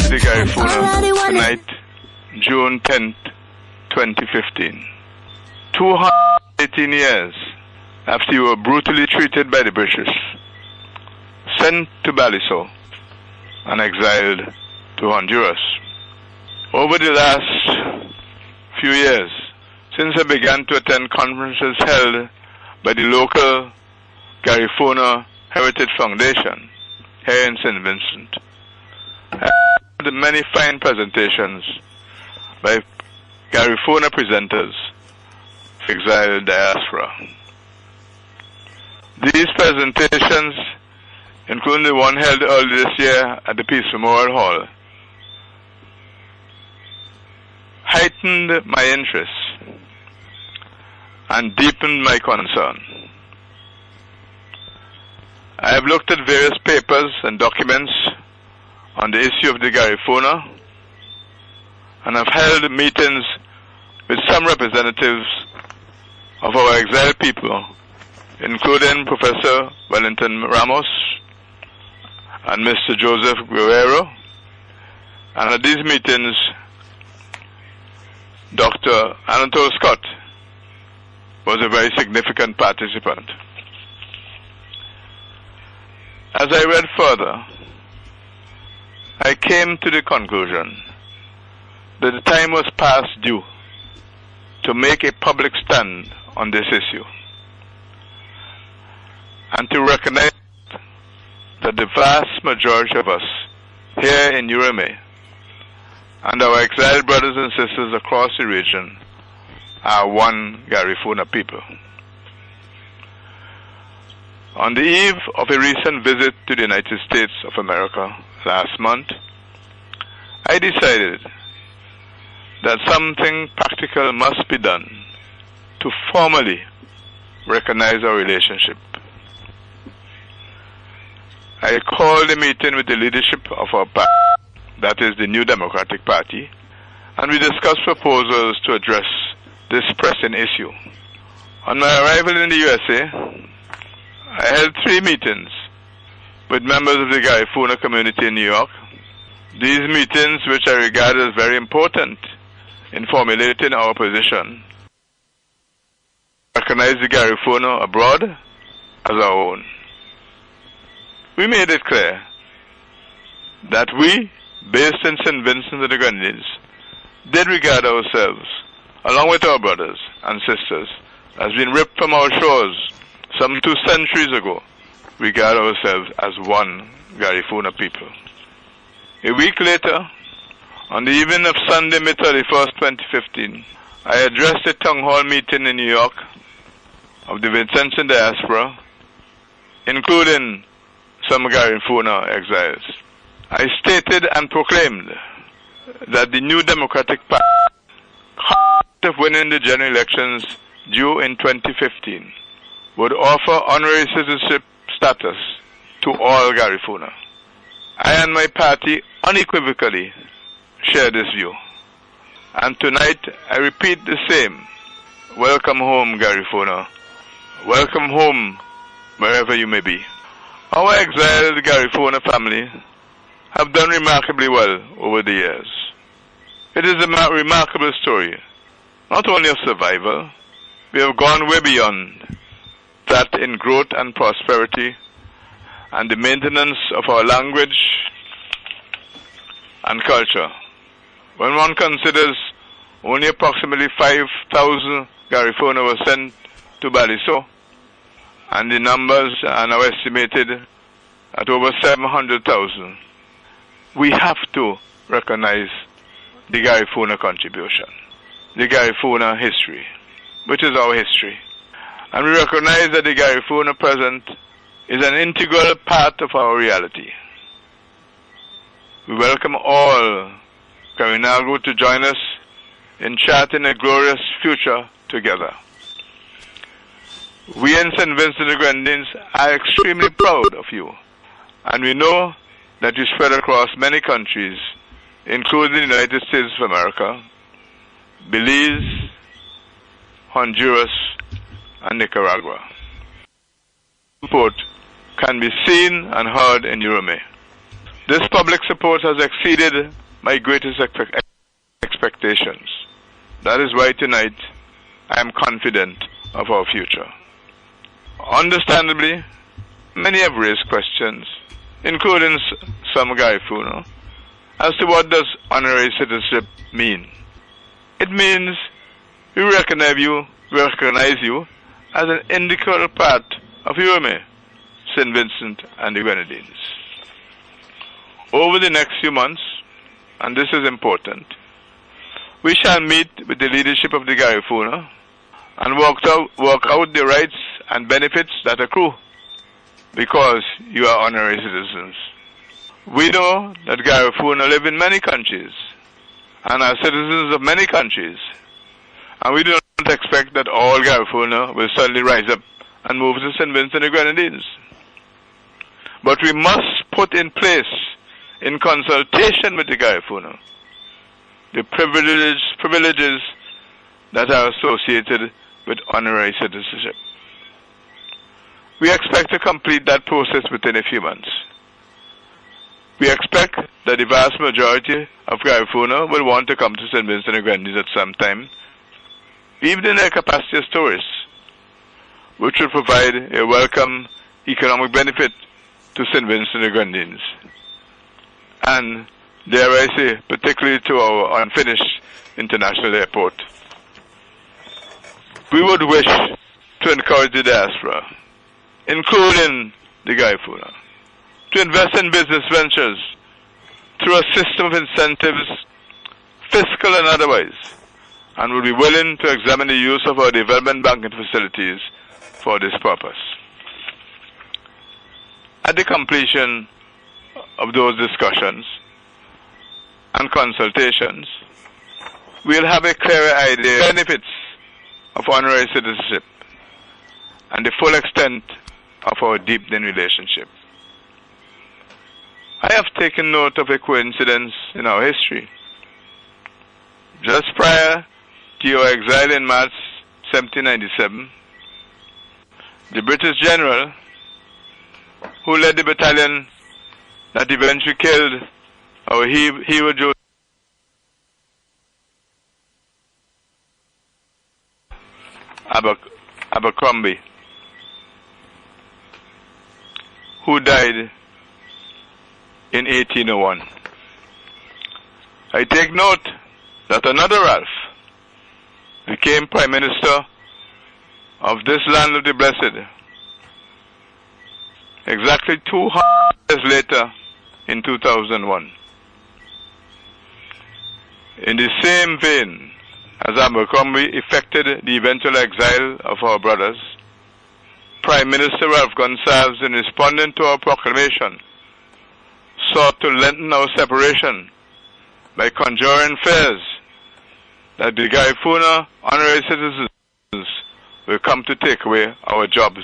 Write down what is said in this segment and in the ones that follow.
the Garifuna tonight, June 10th, 2015. 218 years after you were brutally treated by the British, sent to Baliso, and exiled to Honduras. Over the last few years, since I began to attend conferences held by the local Garifuna Heritage Foundation here in St. Vincent, I heard many fine presentations by Garifuna presenters, exiled diaspora. These presentations, including the one held earlier this year at the Peace Memorial Hall, heightened my interest and deepened my concern. I have looked at various papers and documents on the issue of the Garifuna, and have held meetings with some representatives of our exiled people, including Professor Wellington Ramos and Mr. Joseph Guerrero. And at these meetings, Dr. Anatole Scott was a very significant participant. As I read further, I came to the conclusion that the time was past due to make a public stand on this issue and to recognize that the vast majority of us here in Yurumein and our exiled brothers and sisters across the region are one Garifuna people. On the eve of a recent visit to the United States of America last month, I decided that something practical must be done to formally recognize our relationship. I called a meeting with the leadership of our party, that is the New Democratic Party, and we discussed proposals to address this pressing issue. On my arrival in the USA, I held 3 meetings with members of the Garifuna community in New York. These meetings, which I regard as very important in formulating our position, recognize the Garifuna abroad as our own. We made it clear that we, based in St. Vincent of the Grenadines, did regard ourselves, along with our brothers and sisters, as being ripped from our shores some 2 centuries ago, regard ourselves as one Garifuna people. A week later, on the evening of Sunday, May 31st, 2015, I addressed a town hall meeting in New York of the Vincentian diaspora, including some Garifuna exiles. I stated and proclaimed that the New Democratic Party, of winning the general elections due in 2015, would offer honorary citizenship status to all Garifuna. I and my party unequivocally share this view. And tonight I repeat the same. Welcome home, Garifuna. Welcome home, wherever you may be. Our exiled Garifuna family have done remarkably well over the years. It is a remarkable story, not only of survival. We have gone way beyond that in growth and prosperity and the maintenance of our language and culture. When one considers only approximately 5,000 Garifuna were sent to Baliso, and the numbers are now estimated at over 700,000, we have to recognize the Garifuna contribution, the Garifuna history, which is our history. And we recognize that the Garifuna present is an integral part of our reality. We welcome all Garinagu to join us in charting a glorious future together. We in St. Vincent of the Grenadines are extremely proud of you, and we know that you spread across many countries, including the United States of America, Belize, Honduras, and Nicaragua. Support can be seen and heard in Yurumein. This public support has exceeded my greatest expectations. That is why tonight I am confident of our future. Understandably, many have raised questions, including some Garifuna, as to what does honorary citizenship mean. It means we recognize you as an integral part of Yurumein, St. Vincent and the Grenadines. Over the next few months, and this is important, we shall meet with the leadership of the Garifuna and work out the rights and benefits that accrue because you are honorary citizens. We know that Garifuna live in many countries and are citizens of many countries, and we do not expect that all Garifuna will suddenly rise up and move to St. Vincent and the Grenadines. But we must put in place, in consultation with the Garifuna, the privileges that are associated with honorary citizenship. We expect to complete that process within a few months. We expect that the vast majority of Garifuna will want to come to St. Vincent and the Grenadines at some time, even in their capacity as tourists, which will provide a welcome economic benefit to St. Vincent and the Grenadines. And, dare I say, particularly to our unfinished international airport. We would wish to encourage the diaspora, including the Garifuna, to invest in business ventures through a system of incentives, fiscal and otherwise, and would be willing to examine the use of our development banking facilities for this purpose. At the completion of those discussions and consultations, we'll have a clearer idea of the benefits of honorary citizenship and the full extent of our deepening relationship. I have taken note of a coincidence in our history. Just prior to your exile in March 1797, the British general who led the battalion that eventually killed our hero Joseph Abercrombie, who died in 1801. I take note that another Ralph became Prime Minister of this land of the blessed exactly 200 years later in 2001. In the same vein as Abercrombie effected the eventual exile of our brothers, Prime Minister Ralph Gonsalves, in responding to our proclamation, sought to lengthen our separation by conjuring fears that the Garifuna honorary citizens will come to take away our jobs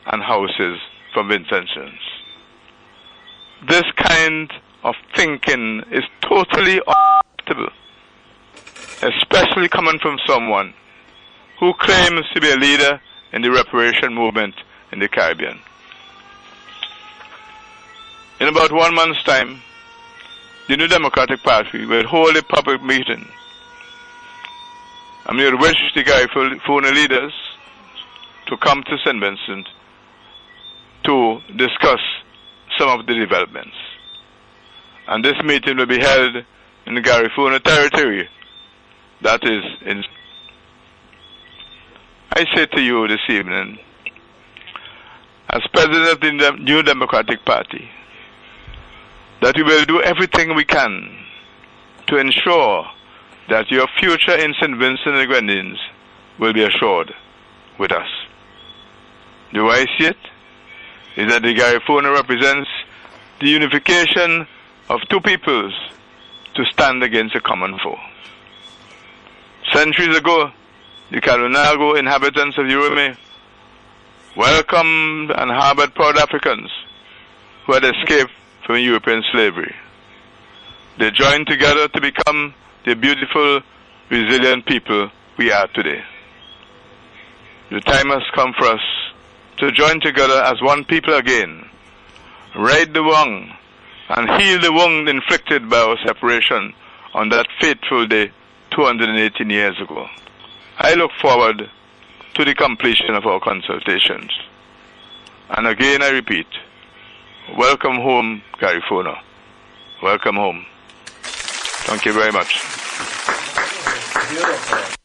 and houses from Vincentians. This kind of thinking is totally unacceptable, especially coming from someone who claims to be a leader in the reparation movement in the Caribbean. In about 1 month's time, the New Democratic Party will hold a public meeting, and we would wish the Garifuna leaders to come to St. Vincent to discuss some of the developments. And this meeting will be held in the Garifuna territory, that is in... I say to you this evening, as President of the New Democratic Party, that we will do everything we can to ensure that your future in St. Vincent and the Grenadines will be assured with us. The way I see it is that the Garifuna represents the unification of two peoples to stand against a common foe. Centuries ago, the Garinagu inhabitants of Yurumein welcomed and harbored proud Africans who had escaped from European slavery. They joined together to become the beautiful, resilient people we are today. The time has come for us to join together as one people again, right the wrong and heal the wound inflicted by our separation on that fateful day 218 years ago. I look forward to the completion of our consultations. And again I repeat, welcome home, Garifuna. Welcome home. Thank you very much. Beautiful.